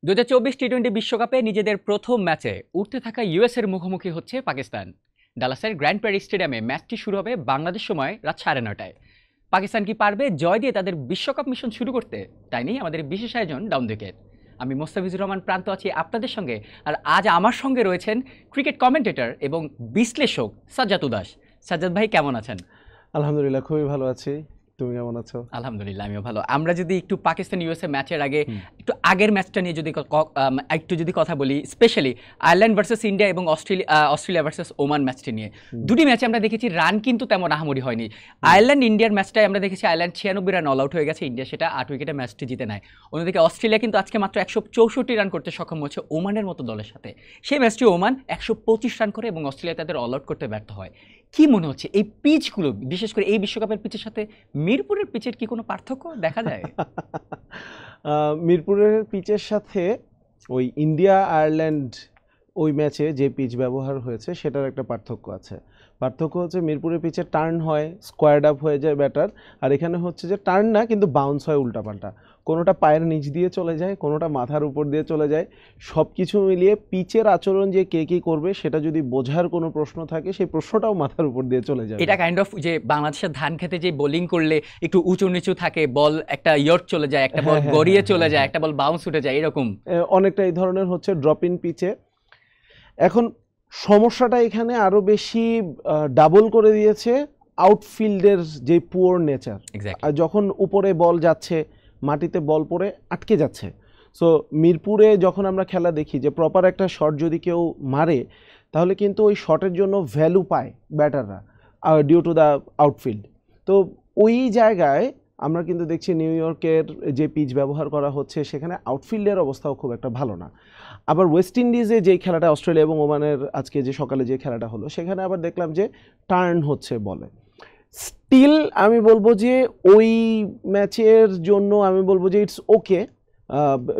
2024 টি-20 বিশ্বকাপে নিজেদের প্রথম ম্যাচে উঠতে থাকা ইউএস এর মুখোমুখি হচ্ছে পাকিস্তান। ডালাসের গ্র্যান্ড প্যারি স্টেডিয়ামে ম্যাচটি শুরু হবে বাংলাদেশ সময় রাত 9:30টায়। পাকিস্তান কি পারবে জয় দিয়ে তাদের বিশ্বকাপ মিশন শুরু করতে? তাই নিয়ে আমাদের বিশেষ আয়োজন ডাউন উইকেট। আমি মোস্তাফিজুর রহমান প্রান্ত আছি আপনাদের সঙ্গে, আর আজ আমার সঙ্গে রয়েছেন ক্রিকেট কমেন্টেটর এবং বিশ্লেষক সাজ্জাদ উদাস। সাজ্জাদ ভাই কেমন আছেন? আলহামদুলিল্লাহ, খুবই ভালো আছি। তুমি কেমন আছো? আলহামদুলিল্লাহ, আমিও ভালো। আমরা যদি একটু পাকিস্তান ইউএসএ ম্যাচের আগে একটু আগের ম্যাচটা নিয়ে যদি কথা বলি, স্পেশালি আয়ারল্যান্ড ভার্সেস ইন্ডিয়া এবং অস্ট্রেলিয়া ভার্সেস ওমান ম্যাচটি নিয়ে। দুটি ম্যাচে আমরা দেখেছি রান কিন্তু তেমন আহামরি হয়নি। আয়ারল্যান্ড ইন্ডিয়ার ম্যাচটায় আমরা দেখেছি আয়ারল্যান্ড 96 রান অল আউট হয়ে গেছে, ইন্ডিয়া সেটা 8 উইকেটে ম্যাচটি জিতে নেয়। অন্যদিকে অস্ট্রেলিয়া কিন্তু আজকে মাত্র 164 রান করতে সক্ষম হচ্ছে ওমানের মতো দলের সাথে। সেই ম্যাচটি ওমান 125 রান করে এবং অস্ট্রেলিয়া তাদের অল আউট করতে ব্যর্থ হয়। কি মনে হচ্ছে এই পিচগুলো, বিশেষ করে এই বিশ্বকাপের পিচের সাথে মিরপুরের পিচের কি কোনো পার্থক্য দেখা যায়? মিরপুরের পিচের সাথে ওই ইন্ডিয়া আয়ারল্যান্ড ওই ম্যাচে যে পিচ ব্যবহার হয়েছে সেটার একটা পার্থক্য আছে। পার্থক্য হচ্ছে মিরপুরের পিচে টার্ন হয়, স্কোয়ার্ড আপ হয়ে যায় ব্যাটার, আর এখানে হচ্ছে যে টার্ন না, কিন্তু বাউন্স হয় উল্টাপাল্টা। কোনোটা পায়ের নিচ দিয়ে চলে যায়, কোনোটা মাথার উপর দিয়ে চলে যায়। সব কিছু মিলিয়ে পিচের আচরণ যে কে কী করবে সেটা যদি বোঝার কোনো প্রশ্ন থাকে, সেই প্রশ্নটাও মাথার উপর দিয়ে চলে যায়। এটা কাইন্ড অফ যে বাংলাদেশের ধান খেতে যে বোলিং করলে একটু উঁচু নিচু থাকে, বল একটা ইয়র্ক চলে যায়, একটা বল গড়িয়ে চলে যায়, একটা বল বাউন্স উঠে যায়, এরকম অনেকটা এই ধরনের হচ্ছে ড্রপ ইন পিচে। এখন সমস্যাটা এখানে আরো বেশি ডাবল করে দিয়েছে আউটফিল্ডের যে পুয়ার নেচার। আর যখন উপরে বল যাচ্ছে, মাটিতে বল পড়ে আটকে যাচ্ছে। সো মিরপুরে যখন আমরা খেলা দেখি যে প্রপার একটা শট যদি কেউ মারে, তাহলে কিন্তু ওই শটের জন্য ভ্যালু পায় ব্যাটাররা ডিউ টু দ্য আউটফিল্ড। তো ওই জায়গায় আমরা কিন্তু দেখছি নিউ ইয়র্কের যে পিচ ব্যবহার করা হচ্ছে সেখানে আউটফিল্ডের অবস্থাও খুব একটা ভালো না। আবার ওয়েস্ট ইন্ডিজে যেই খেলাটা, অস্ট্রেলিয়া এবং ওমানের আজকে যে সকালে যে খেলাটা হলো, সেখানে আবার দেখলাম যে টার্ন হচ্ছে বলে। স্টিল আমি বলবো যে ওই ম্যাচের জন্য আমি বলবো যে ইটস ওকে।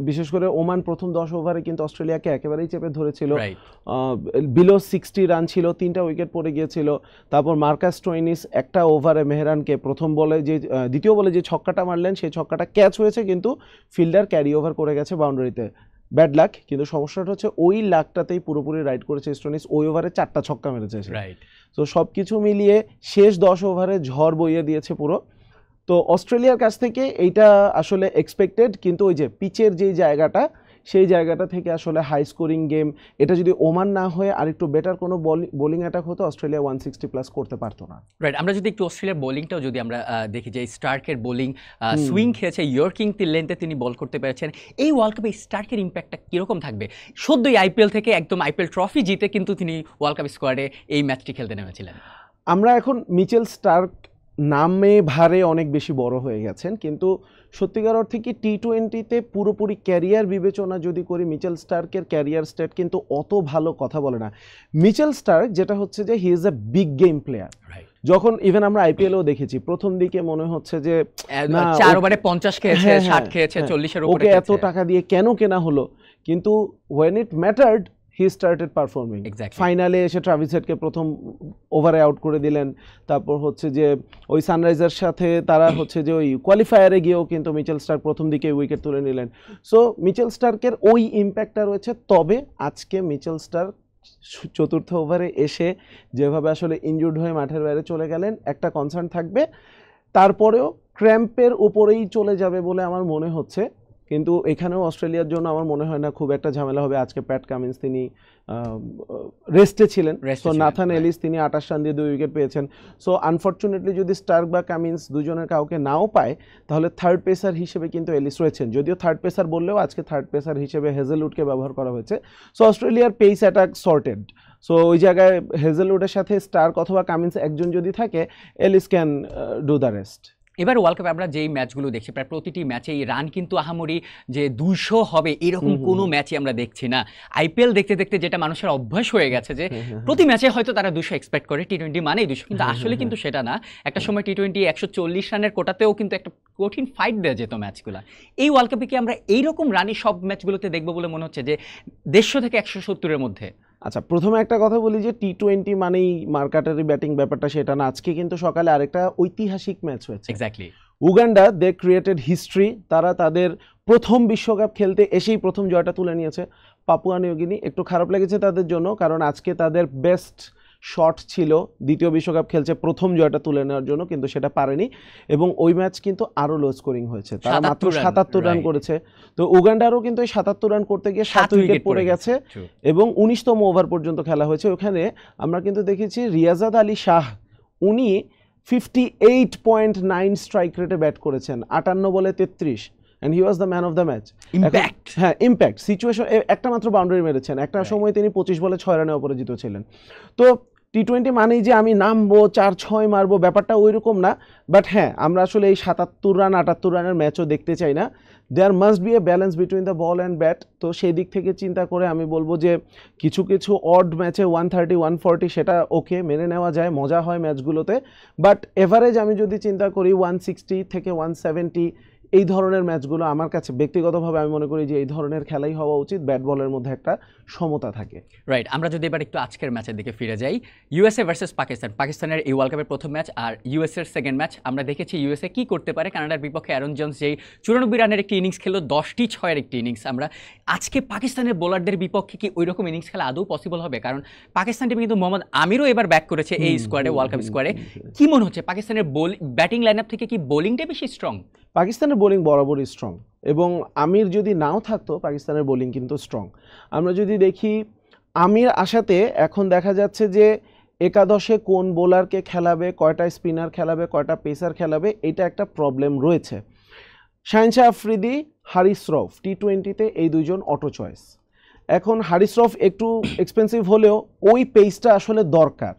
বিশেষ করে ওমান প্রথম 10 ওভারে কিন্তু অস্ট্রেলিয়াকে একেবারেই চেপে ধরেছিল। বিলো 60 রান ছিল, 3টা উইকেট পড়ে গিয়েছিল। তারপর মার্কাস স্টোইনিস একটা ওভারে মেহরানকে দ্বিতীয় বলে যে ছক্কাটা মারলেন, সেই ছক্কাটা ক্যাচ হয়েছে, কিন্তু ফিল্ডার ক্যারি ওভার করে গেছে বাউন্ডারিতে। ব্যাড লাক, কিন্তু সমস্যাটা হচ্ছে ওই লাকটাতেই পুরোপুরি রাইড করেছে স্টোইনিস। ওই ওভারে 4টা ছক্কা মেরেছে। তো সব কিছু মিলিয়ে শেষ 10 ওভারে ঝড় বইয়ে দিয়েছে পুরো। তো অস্ট্রেলিয়ার কাছ থেকে এইটা আসলে এক্সপেক্টেড, কিন্তু ওই যে পিচের যেই জায়গাটা, সেই জায়গাটা থেকে আসলে হাই স্কোরিং গেম, এটা যদি ওমান না হয়ে আরেকটু বেটার কোনো বোলিং অ্যাটাক হতো, অস্ট্রেলিয়া 160+ করতে পারতো না। রাইট, আমরা যদি একটু অস্ট্রেলিয়ার বোলিংটাও যদি আমরা দেখি, যে স্টার্কের বোলিং সুইং খেয়েছে, ইয়র্কিং লেন্থে তিনি বল করতে পেরেছেন। এই ওয়ার্ল্ড কাপে স্টার্কের ইম্প্যাক্টটা কীরকম থাকবে? সদ্যই আইপিএল থেকে একদম আইপিএল ট্রফি জিতে কিন্তু তিনি ওয়ার্ল্ড কাপ স্কোয়াডে এই ম্যাচটি খেলতে নেমেছিলেন। আমরা এখন মিচেল স্টার্ক নামে ভারে অনেক বেশি বড় হয়ে গেছেন, কিন্তু সত্যিকার অর্থে কি টি-20তে পুরোপুরি ক্যারিয়ার বিবেচনা যদি করি, মিচেল স্টার্কের ক্যারিয়ার স্টেট কিন্তু অত ভালো কথা বলে না। মিচেল স্টার্ক যেটা হচ্ছে যে হি is a big game player. যখন ইভেন আমরা আইপিএলও দেখেছি, প্রথম দিকে মনে হচ্ছে যে 4 ওভারে 50 খেয়েছে, 60 খেয়েছে, 40-এর উপরে, ওকে এত টাকা দিয়ে কেন কেনা হলো। কিন্তু when it mattered he started performing. ফাইনালে এসে ট্রাভিস হেডকে প্রথম ওভারে আউট করে দিলেন। তারপর হচ্ছে যে ওই সানরাইজার্স সাথে তারা হচ্ছে যে ওই কোয়ালিফায়ারে গিয়েও কিন্তু মিচেল স্টার্ক প্রথম দিকে উইকেট তুলে নিলেন। সো মিচেল স্টার্কের ওই ইম্প্যাক্টটা রয়েছে। তবে আজকে মিচেল স্টার্ক 4র্থ ওভারে এসে যেভাবে আসলে ইনজুর্ড হয়ে মাঠের বাইরে চলে গেলেন, একটা কনসার্ন থাকবে। তারপরেও ক্র্যাম্পের উপরেই চলে যাবে বলে আমার মনে হচ্ছে, কিন্তু এখানেও অস্ট্রেলিয়ার জন্য আমার মনে হয় না খুব একটা ঝামেলা হবে। আজকে প্যাট কামিন্স তিনি রেস্টে ছিলেন, সো নাথান এলিস তিনি 28 রান দিয়ে 2 উইকেট পেয়েছেন। সো আনফর্চুনেটলি যদি স্টার্ক বা কামিন্স দুজনের কাউকে নাও পায়, তাহলে থার্ড পেসার হিসেবে কিন্তু এলিস রয়েছেন। যদিও থার্ড পেসার বললেও আজকে থার্ড পেসার হিসেবে হেজেলউডকে ব্যবহার করা হয়েছে। সো অস্ট্রেলিয়ার পেস অ্যাটাক সর্টেড। সো ওই জায়গায় হেজেলউডের সাথে স্টার্ক অথবা কামিন্স একজন যদি থাকে, Ellis can do the rest. এবার ওয়ার্ল্ড কাপে আমরা যেই ম্যাচগুলো দেখছি, প্রায় প্রতিটি ম্যাচেই রান কিন্তু আহামরি যে 200 হবে এরকম কোনো ম্যাচই আমরা দেখছি না। আইপিএল দেখতে দেখতে যেটা মানুষের অভ্যাস হয়ে গেছে যে প্রতি ম্যাচে হয়তো তারা 200 এক্সপেক্ট করে, টি-20 মানেই 200, কিন্তু আসলে কিন্তু সেটা না। একটা সময় টি-20 140 রানের কোটাতেও কিন্তু একটা কঠিন ফাইট দেওয়া যেত ম্যাচগুলো। এই ওয়ার্ল্ড কাপে কি আমরা এইরকম রানই সব ম্যাচগুলোতে দেখবো বলে মনে হচ্ছে, যে 150 থেকে 170-এর মধ্যে? আচ্ছা, প্রথমে একটা কথা বলি যে টি-20 মানেই মার্কাটারি ব্যাটিং ব্যাপারটা সেটা না। আজকে কিন্তু সকালে আরেকটা ঐতিহাসিক ম্যাচ হয়েছে। এক্স্যাক্টলি। উগান্ডা দে ক্রিয়েটেড হিস্ট্রি। তারা তাদের প্রথম বিশ্বকাপ খেলতে এসেই প্রথম জয়টা তুলে নিয়েছে। পাপুয়া নিউগিনি একটু খারাপ লেগেছে তাদের জন্য, কারণ আজকে তাদের বেস্ট শট ছিল দ্বিতীয় বিশ্বকাপ খেলছে প্রথম জয়টা তুলে নেওয়ার জন্য, কিন্তু সেটা পারেনি এবং ওই ম্যাচ কিন্তু আরো লো স্কোরিং হয়েছে, তারা মাত্র ৭৭ রান করেছে। তো উগান্ডারও কিন্তু এই ৭৭ রান করতে গিয়ে ৭ উইকেট পড়ে গেছে এবং ১৯তম ওভার পর্যন্ত খেলা হয়েছে। ওখানে আমরা কিন্তু দেখেছি রিয়াজাদ আলী শাহ, উনি 58.9 স্ট্রাইক রেটে ব্যাট করেছেন, ৫৮ বলে ৩৩, and he was the man of the match. Impact, হ্যাঁ ইম্প্যাক্ট সিচুয়েশন, একটা মাত্র বাউন্ডারি মেরেছেন, একটা সময় তিনি ২৫ বলে ৬ রানে অপরাজিত ছিলেন। তো টি-20 মানেই যে আমি নামবো ৪-৬ মারবো, ব্যাপারটা ওই রকম না। বাট হ্যাঁ, আমরা আসলে এই ৭৭ রান ৭৮ রানের ম্যাচও দেখতে চাই না। There must be a balance between the ball and bat. তো সেই দিক থেকে চিন্তা করে আমি বলবো যে কিছু কিছু অড ম্যাচে 130 140 সেটা ওকে, মেনে নেওয়া যায়, মজা হয় ম্যাচগুলোতে। বাট এভারেজ আমি যদি চিন্তা করি 160 থেকে 170, এই ধরনের ম্যাচগুলো আমার কাছে ব্যক্তিগতভাবে আমি মনে করি যে এই ধরনের খেলাই হওয়া উচিত, ব্যাট বলের মধ্যে একটা সমতা থাকে। রাইট। আমরা যদি এবার একটু আজকের ম্যাচের দিকে ফিরে যাই, ইউএসএ ভার্সেস পাকিস্তান, পাকিস্তানের এই ওয়ার্ল্ড কাপের প্রথম ম্যাচ আর ইউএসএর সেকেন্ড ম্যাচ। আমরা দেখেছি ইউএসএ কি করতে পারে। কানাডার বিপক্ষে অ্যারন জোন্স যেই ৯৪ রানের একটি ইনিংস খেললো, 10টি 6-এর একটি ইনিংস। আমরা আজকে পাকিস্তানের বোলারদের বিপক্ষে কি ওই রকম ইনিংস খেলা আদৌ পসিবল হবে? কারণ পাকিস্তান টিমে কিন্তু মোহাম্মদ আমিরও এবার ব্যাক করেছে এই স্কোয়াডে, ওয়ার্ল্ড কাপ স্কোয়াডে। কি মনে হচ্ছে পাকিস্তানের ব্যাটিং লাইন আপ থেকে কি বোলিংটা বেশি স্ট্রং? পাকিস্তানের বোলিং বরাবরই স্ট্রং এবং আমির যদি নাও থাকতো পাকিস্তানের বোলিং কিন্তু স্ট্রং। আমরা যদি দেখি আমির আসাতে এখন দেখা যাচ্ছে যে একাদশে কোন বোলারকে খেলাবে, কয়টা স্পিনার খেলাবে, কয়টা পেসার খেলাবে, এটা একটা প্রবলেম রয়েছে। শাহিনশাহ আফ্রিদি, হারিস রফ, টি-20তে এই দুইজন অটো চয়েস। এখন হারিস রফ একটু এক্সপেন্সিভ হলেও ওই পেসটা আসলে দরকার,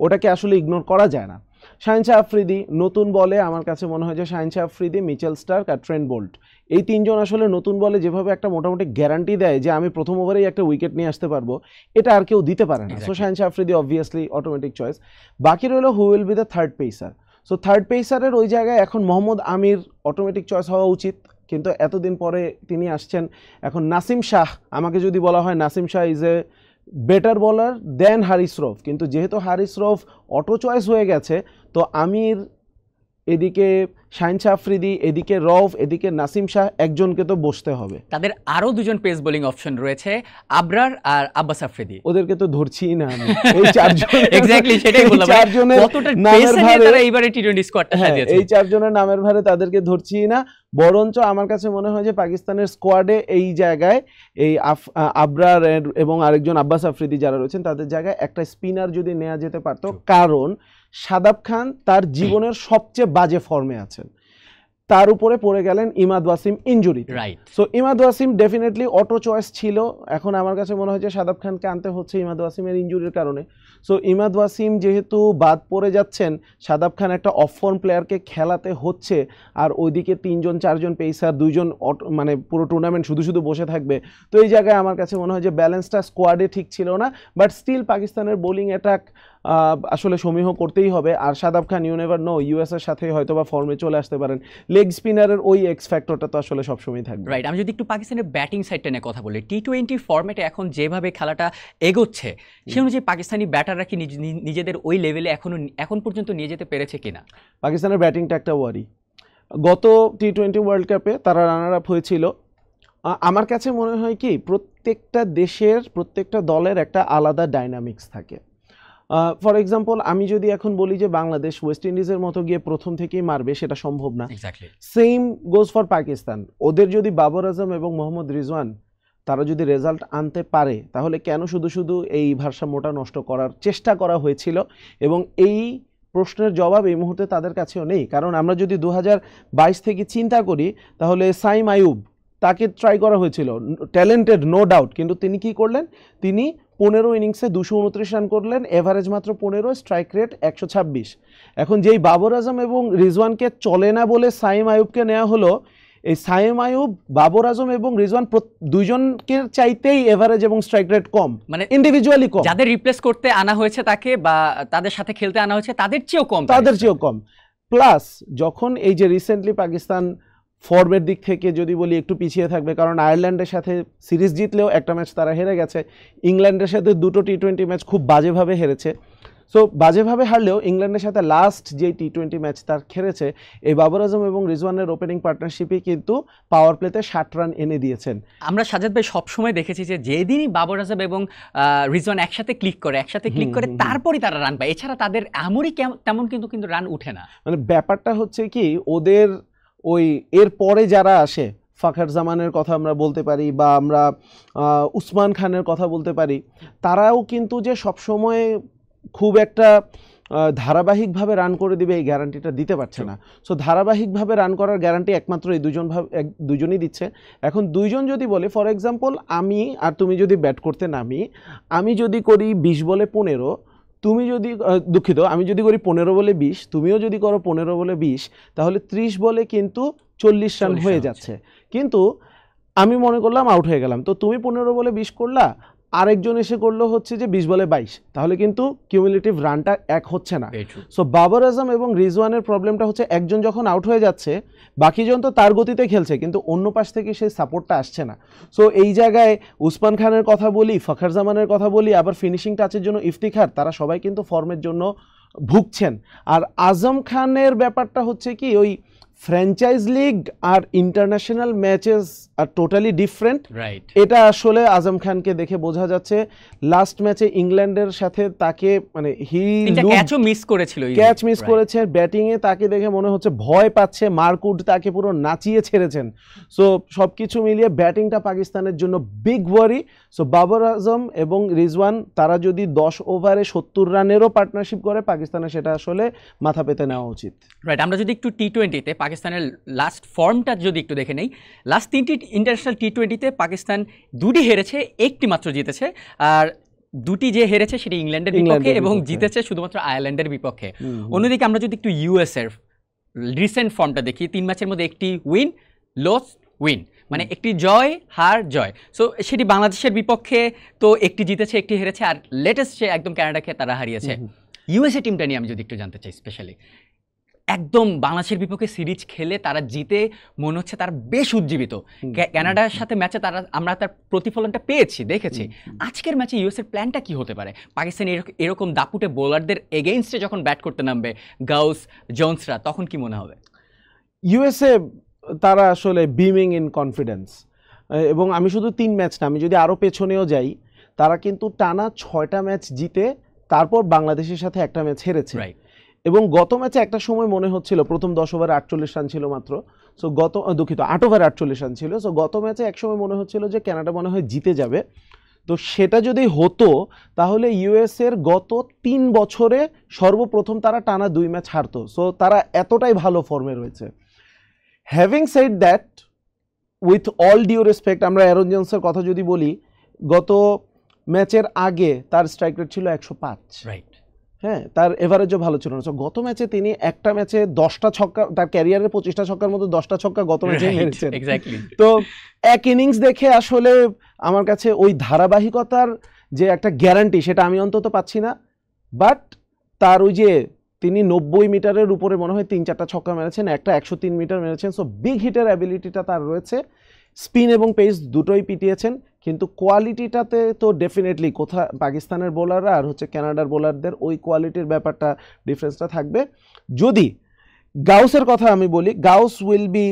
ওটাকে আসলে ইগনোর করা যায় না। শাহিনশাহ আফ্রিদি নতুন বলে আমার কাছে মনে হয় যে শাহিনশাহ আফ্রিদি, মিচেল স্টার্ক আর ট্রেন্ট বোল্ট, এই তিনজন আসলে নতুন বলে যেভাবে একটা মোটামুটি গ্যারান্টি দেয় যে আমি প্রথম ওভারেই একটা উইকেট নিয়ে আসতে পারবো, এটা আর কেউ দিতে পারে না। So Shaheen Shah Afridi obviously automatic choice. বাকি রইল who will be the third pacer. So third পেসারের ওই জায়গায় এখন মোহাম্মদ আমির অটোমেটিক চয়েস হওয়া উচিত, কিন্তু এতদিন পরে তিনি আসছেন। এখন নাসিম শাহ, আমাকে যদি বলা হয় Nasim Shah is a better বলার দেন হারিস রফ, কিন্তু যেহেতু হারিস রফ অটো চয়েস হয়ে গেছে, তো আমির এদিকে শাহিনশাহ আফ্রিদি, এদিকে রফ, এদিকে নাসিম শাহ, একজনকে তো বসতে হবে। তাদের আরো দুজন পেস বোলিং অপশন রয়েছে, আবরার আর আব্বাস আফ্রিদি। ওদেরকে তো ধরছিই না আমি। এই চারজন এক্স্যাক্টলি সেটাই বললাম, চারজনের কতটা পেস নিয়ে তারা এইবারে টি-20 স্কোয়াডটা সাজিয়েছে। এই চারজনের নামের ভারে তাদেরকে ধরছিই না, বরঞ্চ আমার কাছে মনে হয় যে পাকিস্তানের স্কোয়াডে এই জায়গায় এই আবরার এবং আরেকজন আব্বাস আফ্রিদি যারা রয়েছেন তাদের জায়গায় একটা স্পিনার যদি নেওয়া যেতে পারতো, কারণ শাদাব খান তার জীবনের সবচেয়ে বাজে ফর্মে আছেন, তার উপরে পড়ে গেলেন Imad Wasim injury. Right. So Imad Wasim definitely auto choice ছিল, এখন আমার কাছে মনে হয় যে শাদাব খানকে আনতে হচ্ছে ইমাদ ওয়াসিমের ইনজুরির কারণে। সো ইমাদ ওয়াসিম যেহেতু বাদ পড়ে যাচ্ছেন, শাদাব খান একটা অফ ফর্ম প্লেয়ারকে খেলাতে হচ্ছে, আর ওইদিকে 3জন 4জন পেসার, 2জন মানে পুরো টুর্নামেন্ট শুধু শুধু বসে থাকবে। তো এই জায়গায় আমার কাছে মনে হয় যে ব্যালেন্সটা স্কোয়াডে ঠিক ছিল না, বাট স্টিল পাকিস্তানের বোলিং অ্যাটাক আসলে সমীহ করতেই হবে। আর শাদাব খান ইউ নেভার নো, ইউএস এর সাথে হয়তো বা ফর্মে চলে আসতে পারেন, লেগ স্পিনারের ওই এক্স ফ্যাক্টরটা তো আসলে সবসময় থাকবে। রাইট। আমি যদি একটু পাকিস্তানের ব্যাটিং সাইডটা নিয়ে কথা বলি, টি-20 ফরম্যাটে এখন যেভাবে খেলাটা এগোচ্ছে সে অনুযায়ী পাকিস্তানি ব্যাটাররা কি নিজেদের ওই লেভেলে এখন পর্যন্ত নিয়ে যেতে পেরেছে কিনা? পাকিস্তানের ব্যাটিংটা একটা ওয়ারি। গত টি-20 ওয়ার্ল্ড কাপে তারা রানার আপ হয়েছিল। আমার কাছে মনে হয় কি প্রত্যেকটা দেশের প্রত্যেকটা দলের একটা আলাদা ডাইনামিক্স থাকে। ফর এক্সাম্পল আমি যদি এখন বলি যে বাংলাদেশ ওয়েস্ট ইন্ডিজের মতো গিয়ে প্রথম থেকেই মারবে, সেটা সম্ভব না। Same goes for Pakistan. ওদের যদি বাবর আজম এবং মোহাম্মদ রিজওয়ান তারা যদি রেজাল্ট আনতে পারে, তাহলে কেন শুধু শুধু এই ভারসাম্যটা নষ্ট করার চেষ্টা করা হয়েছিল, এবং এই প্রশ্নের জবাব এই মুহূর্তে তাদের কাছেও নেই। কারণ আমরা যদি 2022 থেকে চিন্তা করি, তাহলে সাইম আয়ুব, তাকে ট্রাই করা হয়েছিল, ট্যালেন্টেড নো ডাউট, কিন্তু তিনি কি করলেন, তিনি 15 ইনিংসে 229 রান করলেন, এভারেজ মাত্র 15, স্ট্রাইক রেট 126। এখন যেই বাবর আজম এবং রিজওয়ানকে চলে না বলে সাইম আয়ুবকে নেওয়া হলো, এই সাইম আয়ুব, বাবর আজম এবং রিজওয়ান দুইজনকে চাইতেই এভারেজ এবং স্ট্রাইক রেট কম, মানে ইন্ডিভিজুয়ালি কম। যাদের রিপ্লেস করতে আনা হয়েছে তাকে বা তাদের সাথে খেলতে আনা হয়েছে তাদের চেয়েও কম। প্লাস যখন এই যে রিসেন্টলি পাকিস্তান ফর্মের দিক থেকে যদি বলি একটু পিছিয়ে থাকবে, কারণ আয়ারল্যান্ডের সাথে সিরিজ জিতলেও একটা ম্যাচ তারা হেরে গেছে, ইংল্যান্ডের সাথে 2টো টি-20 ম্যাচ খুব বাজেভাবে হেরেছে। সো বাজেভাবে হারলেও ইংল্যান্ডের সাথে লাস্ট যে টি-20 ম্যাচ তার খেলেছে, এই বাবর আজম এবং রিজওয়ানের ওপেনিং পার্টনারশিপে কিন্তু পাওয়ার প্লেতে 60 রান এনে দিয়েছেন। আমরা সাজাদ ভাই সবসময় দেখেছি যে যেদিনই বাবর আজম এবং রিজওয়ান একসাথে ক্লিক করে তারপরই তারা রান পায়, এছাড়া তাদের এমনই তেমন কিন্তু রান উঠে না। মানে ব্যাপারটা হচ্ছে কি, ওদের ওই এর পরে যারা আসে, ফাখর জামানের কথা আমরা বলতে পারি বা আমরা উসমান খানের কথা বলতে পারি, তারাও কিন্তু যে সবসময় খুব একটা ধারাবাহিকভাবে রান করে দিবে এই গ্যারান্টিটা দিতে পারছে না। সো ধারাবাহিকভাবে রান করার গ্যারান্টি একমাত্র এই দুজনই দিচ্ছে। এখন দুইজন যদি বলে, ফর এক্সাম্পল আমি আর তুমি যদি ব্যাট করতে নামি, আমি যদি করি 20 বলে 15, তুমি যদি দুঃখিত আমি যদি করি 15 বলে 20, তুমিও যদি করো 15 বলে 20, তাহলে 30 বলে কিন্তু 40 রান হয়ে যাচ্ছে। কিন্তু আমি মনে করলাম আউট হয়ে গেলাম, তো তুমি 15 বলে 20 করলা, আরেকজন এসে করলো হচ্ছে যে 20 বলে 22, তাহলে কিন্তু কিউমুলেটিভ রানটা এক হচ্ছে না। সো বাবর আজম এবং রিজওয়ানের প্রবলেমটা হচ্ছে একজন যখন আউট হয়ে যাচ্ছে, বাকিজন তো তার গতিতে খেলছে, কিন্তু অন্য পাশ থেকে সেই সাপোর্টটা আসছে না। সো এই জায়গায় উসমান খানের কথা বলি, ফখর জামানের কথা বলি, আবার ফিনিশিং টাচের জন্য ইফতিখার, তারা সবাই কিন্তু ফর্মের জন্য ভুগছেন। আর আজম খানের ব্যাপারটা হচ্ছে কি, ওই ফ্র্যাঞ্চাইজ লিগ আর ইন্টারন্যাশনাল ম্যাচেস আর টোটালি ডিফারেন্ট। এটা আসলে আজম খানকে দেখে বোঝা যাচ্ছে। লাস্ট ম্যাচে ইংল্যান্ডের সাথে তাকে মানে ক্যাচ মিস করেছে, ব্যাটিং এ তাকে দেখে মনে হচ্ছে ভয় পাচ্ছে, মার্কুড তাকে পুরো নাচিয়ে ছেড়েছেন। সো সবকিছু মিলিয়ে ব্যাটিংটা পাকিস্তানের জন্য বিগ ওয়ারি। সো বাবর আজম এবং রিজওয়ান তারা যদি 10 ওভারে 70 রানেরও পার্টনারশিপ করে, পাকিস্তানের সেটা আসলে মাথা পেতে নেওয়া উচিত। রাইট, আমরা যদি একটু টি-20তে পাকিস্তানের লাস্ট ফর্মটা যদি একটু দেখে নেই, লাস্ট 3টি ইন্টারন্যাশনাল টি-20তে পাকিস্তান 2টি হেরেছে, 1টি মাত্র জিতেছে। আর 2টি যে হেরেছে সেটি ইংল্যান্ডের বিপক্ষে এবং জিতেছে শুধুমাত্র আয়ারল্যান্ডের বিপক্ষে। অন্যদিকে আমরা যদি একটু ইউএসএর রিসেন্ট ফর্মটা দেখি, 3 ম্যাচের মধ্যে 1টি উইন, লস, উইন, মানে একটি জয় হার জয়। সো সেটি বাংলাদেশের বিপক্ষে তো 1টি জিতেছে, 1টি হেরেছে, আর লেটেস্ট সে একদম কানাডাকে তারা হারিয়েছে। ইউএসএ টিমটা নিয়ে আমি যদি একটু জানতে চাই, স্পেশালি একদম বাংলাদেশের বিপক্ষে সিরিজ খেলে তারা জিতে মনে হচ্ছে তারা বেশ উজ্জীবিত। কানাডার সাথে ম্যাচে আমরা তার প্রতিফলনটা পেয়েছি, দেখেছি। আজকের ম্যাচে ইউএসএর প্ল্যানটা কি হতে পারে? পাকিস্তান এরকম দাপুটে বোলারদের এগেইনস্টে যখন ব্যাট করতে নামবে গাউস, জোন্সরা, তখন কি মনে হবে? ইউএসএ তারা আসলে বিমিং ইন কনফিডেন্স, এবং আমি শুধু 3 ম্যাচ না, আমি যদি আরও পেছনেও যাই, তারা কিন্তু টানা 6টা ম্যাচ জিতে তারপর বাংলাদেশের সাথে একটা ম্যাচ হেরেছে। এবং গত ম্যাচে একটা সময় মনে হচ্ছিল, প্রথম 10 ওভারে 48 রান ছিল মাত্র, সো 8 ওভারে 48 রান ছিল। সো গত ম্যাচে একসময় মনে হচ্ছিল যে কানাডা মনে হয় জিতে যাবে। তো সেটা যদি হতো, তাহলে ইউএসএর গত 3 বছরে সর্বপ্রথম তারা টানা 2 ম্যাচ হারতো। সো তারা এতটাই ভালো ফর্মে রয়েছে। Having said that, with all due respect, আমরা অ্যারন জোন্সের কথা যদি বলি, গত ম্যাচের আগে তার স্ট্রাইক রেট ছিল 105। হ্যাঁ, তার এভারেজও ভালো ছিল না। গত ম্যাচে তিনি একটা ম্যাচে 10টা ছক্কা, তার ক্যারিয়ারের 25টা ছক্কার মধ্যে 10টা ছক্কা গত ম্যাচে মেরেছেন। তো এক ইনিংস দেখে আসলে আমার কাছে ওই ধারাবাহিকতার যে একটা গ্যারান্টি, সেটা আমি অন্তত পাচ্ছি না। বাট তার ওই যে তিনি 90 মিটারের উপরে মনে হয় 3-4টা ছক্কা মেরেছেন, একটা 103 মিটার মেরেছেন। সো বিগ হিটার অ্যাবিলিটিটা তার রয়েছে, স্পিন এবং পেস দুটোই পিটিয়েছেন। কিন্তু কোয়ালিটিটাতে তো ডেফিনেটলি পাকিস্তানের বোলাররা আর হচ্ছে কানাডার বোলারদের ওই কোয়ালিটির ব্যাপারটা, ডিফারেন্সটা থাকবে। যদি গাউসের কথা আমি বলি, Gous will be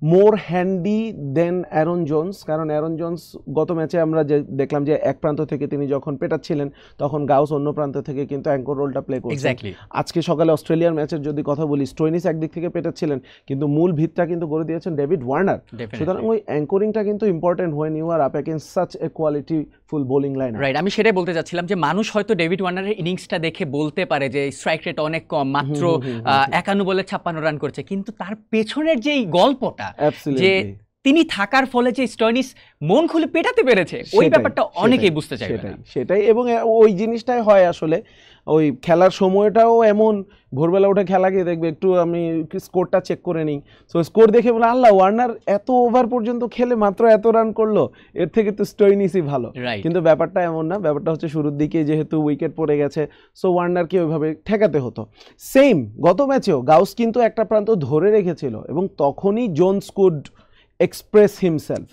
more handy than Aaron Jones, কারণ অ্যারন জোন্স গত ম্যাচে আমরা যে দেখলাম যে এক প্রান্ত থেকে তিনি যখন পেটাচ্ছিলেন, তখন গাউস অন্য প্রান্ত থেকে কিন্তু অ্যাঙ্কর রোলটা প্লে করছেন। আজকে সকালে অস্ট্রেলিয়ার ম্যাচের যদি কথা বলি, স্টোইনিস একদিক থেকে পেটাচ্ছিলেন, কিন্তু মূল ভিতটা কিন্তু করে দিয়েছেন ডেভিড ওয়ার্নার। সুতরাং ওই অ্যাঙ্করিংটা কিন্তু important when you are up against such a quality full bowling line. Right, আমি সেটাই বলতে চাচ্ছিলাম যে মানুষ হয়তো ডেভিড ওয়ার্নারের ইনিংসটা দেখে বলতে পারে যে স্ট্রাইক রেট অনেক কম, মাত্র 51 বলে 56 রান করছে, কিন্তু তার পেছনের যেই গল্পটা, যে তিনি থাকার ফলে যে স্টোইনিস মন খুলে পেটাতে পেরেছে, ওই ব্যাপারটা অনেকেই বুঝতে চাইবে না। সেটাই, এবং ওই জিনিসটাই হয় আসলে। ওই খেলার সময়টাও এমন, ভোরবেলা উঠে খেলা গিয়ে দেখবে একটু আমি স্কোরটা চেক করে নিই, সো স্কোর দেখে বলে আল্লাহ, ওয়ার্নার এত ওভার পর্যন্ত খেলে মাত্র এত রান করলো, এর থেকে তো স্টোইনিসই ভালো। কিন্তু ব্যাপারটা এমন না, ব্যাপারটা হচ্ছে শুরুর দিকে যেহেতু উইকেট পড়ে গেছে, সো ওয়ার্নারকে ওইভাবে ঠেকাতে হতো। সেম গত ম্যাচেও গাউস কিন্তু একটা প্রান্ত ধরে রেখেছিল, এবং তখনই Jones could express himself.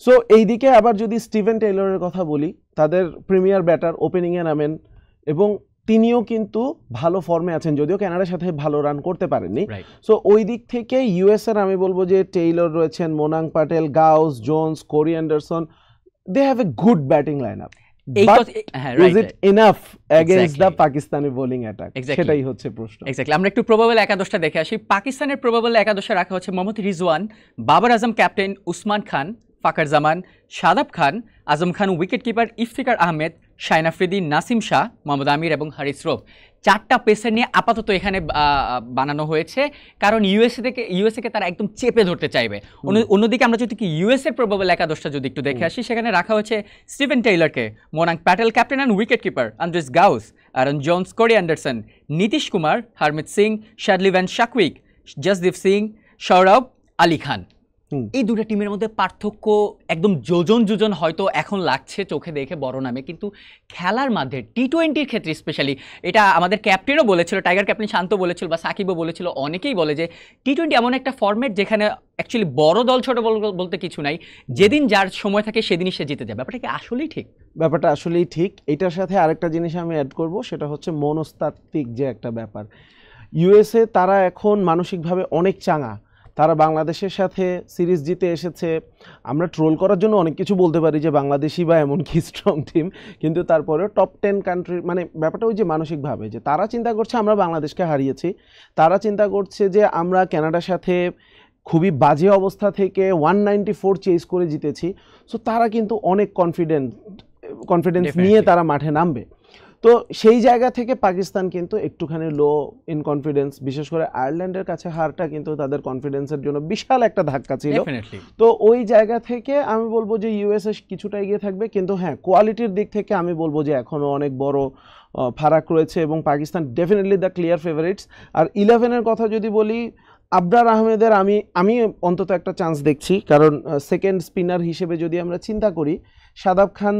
So এইদিকে আবার যদি স্টিভেন টেইলরের কথা বলি, তাদের প্রিমিয়ার ব্যাটার ওপেনিংয়ে নামেন, এবং তিনিও কিন্তু ভালো ফর্মে আছেন, যদিও কানাডার সাথে ভালো রান করতে পারেননি। সো ওই দিক থেকে ইউএস এর আমি বলবো যে টেইলর রয়েছেন, Monank Patel, Gous, Jones, Corey Anderson, they have a good batting line up. Is it enough against the Pakistani bowling attack? সেটাই হচ্ছে প্রশ্ন। এক্স্যাক্টলি। আমরা একটু প্রবাবল একাদশটা দেখে আসি। পাকিস্তানের প্রবাবল একাদশে রাখা হচ্ছে মোহাম্মদ রিজওয়ান, বাবর আজম ক্যাপ্টেন, উসমান খান, ফাকার জামান, শাদাব খান, আজম খান উইকেট কিপার, ইফতিকার আহমেদ, শাহিন আফ্রিদি, নাসিম শাহ, মোহাম্মদ আমির এবং হারিস রফ। 4টা পেসার নিয়ে আপাতত এখানে বানানো হয়েছে, কারণ ইউএসএ কে তারা একদম চেপে ধরতে চাইবে। অন্যদিকে আমরা যদি ইউএস এর প্রবাবল একাদশটা যদি একটু দেখে আসি, সেখানে রাখা হয়েছে স্টিভেন টেইলরকে, Monank Patel captain and wicket keeper, Andries Gous, Aaron Jones, Corey Anderson, Nitish Kumar, Harmeet Singh, Shadley van Schalkwyk, Jasdeep Singh, Saurabh, Ali Khan. এই দুটো টিমের মধ্যে পার্থক্য একদম যোজন হয়তো এখন লাগছে চোখে দেখে বড় নামে, কিন্তু খেলার মধ্যে টি-20-র ক্ষেত্রে স্পেশালি এটা আমাদের ক্যাপ্টেনও বলেছিল, টাইগার ক্যাপ্টেন শান্ত বলেছিল বা সাকিবও বলেছিল, অনেকেই বলে যে টি-20 এমন একটা ফরম্যাট যেখানে অ্যাকচুয়ালি বড় দল ছোট দল বলতে কিছু নাই, যেদিন যার সময় থাকে সেদিনই সে জিতে যাবে। ব্যাপারটা কি আসলেই ঠিক? ব্যাপারটা আসলেই ঠিক। এটার সাথে আরেকটা জিনিস আমি অ্যাড করব, সেটা হচ্ছে মনস্তাত্ত্বিক যে একটা ব্যাপার। ইউএসএ তারা এখন মানসিকভাবে অনেক চাঙা, তারা বাংলাদেশের সাথে সিরিজ জিতে এসেছে। আমরা ট্রোল করার জন্য অনেক কিছু বলতে পারি যে বাংলাদেশি বা এমনকি স্ট্রং টিম, কিন্তু তারপরেও টপ 10 কান্ট্রি, মানে ব্যাপারটা ওই যে মানসিকভাবে যে তারা চিন্তা করছে আমরা বাংলাদেশকে হারিয়েছি, তারা চিন্তা করছে যে আমরা কানাডার সাথে খুবই বাজে অবস্থা থেকে 194 চেস করে জিতেছি। সো তারা কিন্তু অনেক কনফিডেন্স নিয়ে তারা মাঠে নামবে। তো সেই জায়গা থেকে পাকিস্তান কিন্তু একটুখানি লো ইন কনফিডেন্স, বিশেষ করে আয়ারল্যান্ডের কাছে হারটা কিন্তু তাদের কনফিডেন্সের জন্য বিশাল একটা ধাক্কা ছিল। তো ওই জায়গা থেকে আমি বলবো যে ইউএসএ কিছুটা এগিয়ে থাকবে, কিন্তু হ্যাঁ কোয়ালিটির দিক থেকে আমি বলবো যে এখনও অনেক বড় ফারাক রয়েছে এবং Pakistan definitely the clear favourites. আর 11-এর কথা যদি বলি, আবরার আহমেদের আমি অন্তত একটা চান্স দেখছি, কারণ সেকেন্ড স্পিনার হিসেবে যদি আমরা চিন্তা করি, শাদাব খান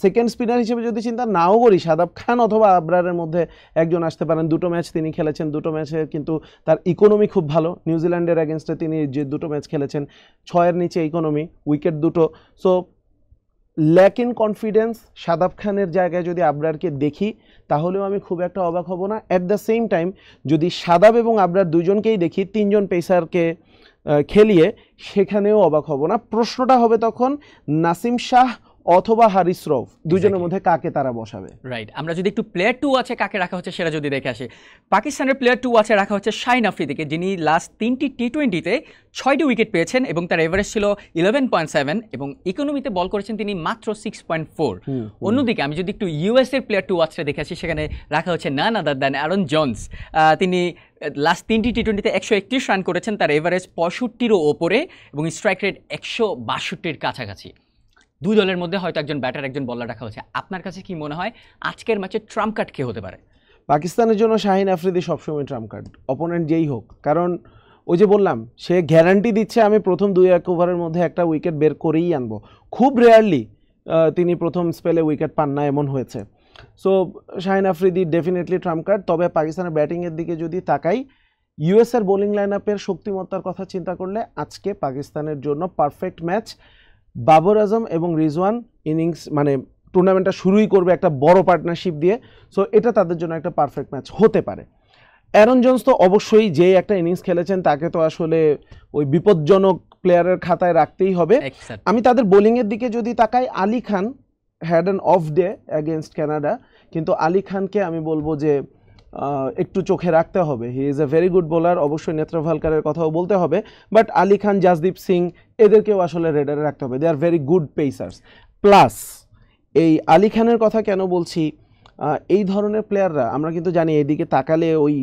সেকেন্ড স্পিনার হিসেবে যদি চিন্তা নাও করি, শাদাব খান অথবা আবরারের মধ্যে একজন আসতে পারেন। 2টো ম্যাচ তিনি খেলেছেন, 2টো ম্যাচে কিন্তু তার ইকোনমি খুব ভালো। নিউজিল্যান্ডের এগেনস্টে তিনি যে 2টো ম্যাচ খেলেছেন 6-এর নিচে ইকোনমি, উইকেট 2টো। So lack in confidence Shadab খানের জায়গায় যদি আবরারকে দেখি তাহলেও আমি খুব একটা অবাক হব না। অ্যাট দ্য সেম টাইম যদি শাদাব এবং আবরার দুজনকেই দেখি 3জন পেসারকে খেলিয়ে, সেখানেও অবাক হব না। প্রশ্নটা হবে তখন নাসিম শাহ অথবা হারিস রফ, দুজনের মধ্যে কাকে তারা বসাবে। রাইট। আমরা যদি একটু প্লেয়ার 2 আছে কাকে রাখা হচ্ছে সেটা যদি দেখে আসি, পাকিস্তানের প্লেয়ার 2 আছে রাখা হচ্ছে শাহিন আফ্রিদিকে, যিনি লাস্ট 3টি টি-20-তে 6টি উইকেট পেয়েছেন এবং তার এভারেজ ছিল 11.7 এবং ইকোনমিতে বল করেছেন তিনি মাত্র 6.4। অন্যদিকে আমি যদি একটু ইউএসএর প্লেয়ার 2 আছে দেখে আসি, সেখানে রাখা হচ্ছে নান আদার দ্যান অ্যারন জোন্স। তিনি লাস্ট 3টি টি-20-তে 131 রান করেছেন, তার এভারেজ 65-র ওপরে এবং স্ট্রাইক রেট 162-র কাছাকাছি। দুই দলের মধ্যে হয়তো একজন ব্যাটার একজন বলার রাখা হচ্ছে। আপনার কাছে কি মনে হয় আজকের ম্যাচে ট্রাম্প কার্ড কে হতে পারে? পাকিস্তানের জন্য শাহিন আফ্রিদি সবসময় ট্রাম্প কার্ড, অপোনেন্ট যেই হোক। কারণ ওই যে বললাম, সে গ্যারান্টি দিচ্ছে আমি প্রথম 2-1 ওভারের মধ্যে একটা উইকেট বের করেই আনবো। খুব রেয়ারলি তিনি প্রথম স্পেলে উইকেট পান না, এমন হয়েছে। So Shaheen Afridi definitely trump card. তবে পাকিস্তানের ব্যাটিংয়ের দিকে যদি তাকাই, ইউএসএর বোলিং লাইন আপের শক্তিমত্তার কথা চিন্তা করলে আজকে পাকিস্তানের জন্য পারফেক্ট ম্যাচ। বাবর আজম এবং রিজওয়ান ইনিংস, মানে টুর্নামেন্টটা শুরুই করবে একটা বড় পার্টনারশিপ দিয়ে। সো এটা তাদের জন্য একটা পারফেক্ট ম্যাচ হতে পারে। অ্যারন জোন্স তো অবশ্যই যে একটা ইনিংস খেলেছেন তাকে তো আসলে ওই বিপজ্জনক প্লেয়ারের খাতায় রাখতেই হবে। আমি তাদের বোলিংয়ের দিকে যদি তাকাই, Ali Khan had an off day against Canada, কিন্তু আলী খানকে আমি বলবো যে একটু চোখে রাখতে হবে। He is a very good bowler. অবশ্যই নেত্রভালকারের কথাও বলতে হবে, বাট আলী খান, জসদীপ সিং এদেরকেও আসলে রেডারে রাখতে হবে। They are very good pacers. Plus এই আলী খানের কথা কেন বলছি, এই ধরনের প্লেয়াররা আমরা কিন্তু জানি এদিকে তাকালে ওই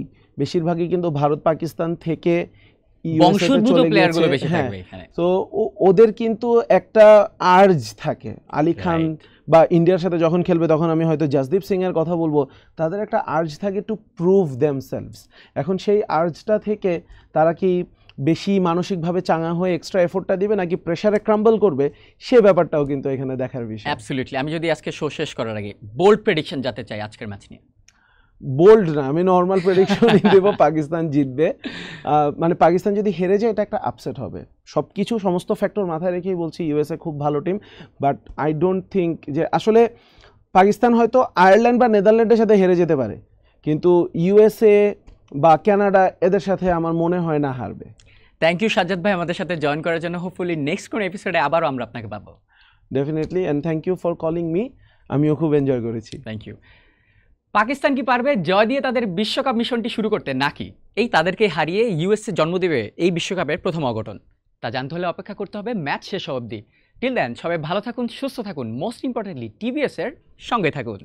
বেশিরভাগই কিন্তু ভারত পাকিস্তান থেকে তো ওদের কিন্তু একটা আর্জ থাকে। আলী খান বা ইন্ডিয়ার সাথে যখন খেলবে তখন আমি হয়তো জসদীপ সিং এর কথা বলবো, তাদের একটা আর্জ থাকে টু প্রুভ দেমসেলভস। এখন সেই আর্জটা থেকে তারা কি বেশি মানসিকভাবে চাঙা হয়ে এক্সট্রা এফোর্টটা দিবে নাকি প্রেসারে ক্রাম্বল করবে, সে ব্যাপারটাও কিন্তু এখানে দেখার বিষয়। অ্যাবসলিউটলি। আমি যদি আজকে শো শেষ করার আগে বোল্ড প্রেডিকশন জানতে চাই আজকের ম্যাচ নিয়ে। বোল্ড না, আমি নর্মাল প্রেডিকশনই দেব, পাকিস্তান জিতবে। মানে পাকিস্তান যদি হেরে যায় এটা একটা আপসেট হবে। সমস্ত ফ্যাক্টর মাথায় রেখেই বলছি ইউএসএ খুব ভালো team, but I don't think যে আসলে পাকিস্তান হয়তো আয়ারল্যান্ড বা নেদারল্যান্ডের সাথে হেরে যেতে পারে, কিন্তু ইউএসএ বা কানাডা এদের সাথে আমার মনে হয় না হারবে। থ্যাংক ইউ সাজ্জাদ ভাই আমাদের সাথে জয়েন করার জন্য। হোপফুলি নেক্সট কোন এপিসোডে আবারও আমরা আপনাকে পাবো। Definitely, and thank you for calling me, আমিও খুব এনজয় করেছি। Thank you. পাকিস্তান কি পারবে জয় দিয়ে তাদের বিশ্বকাপ মিশনটি শুরু করতে, নাকি এই তাদেরকে হারিয়ে ইউএসএ জন্ম দেবে এই বিশ্বকাপের প্রথম অঘটন? তা জানতে হলে অপেক্ষা করতে হবে ম্যাচ শেষ অবধি। টিল দেন সবাই ভালো থাকুন, সুস্থ থাকুন, মোস্ট ইম্পর্টেন্টলি টিভিএস এর সঙ্গে থাকুন।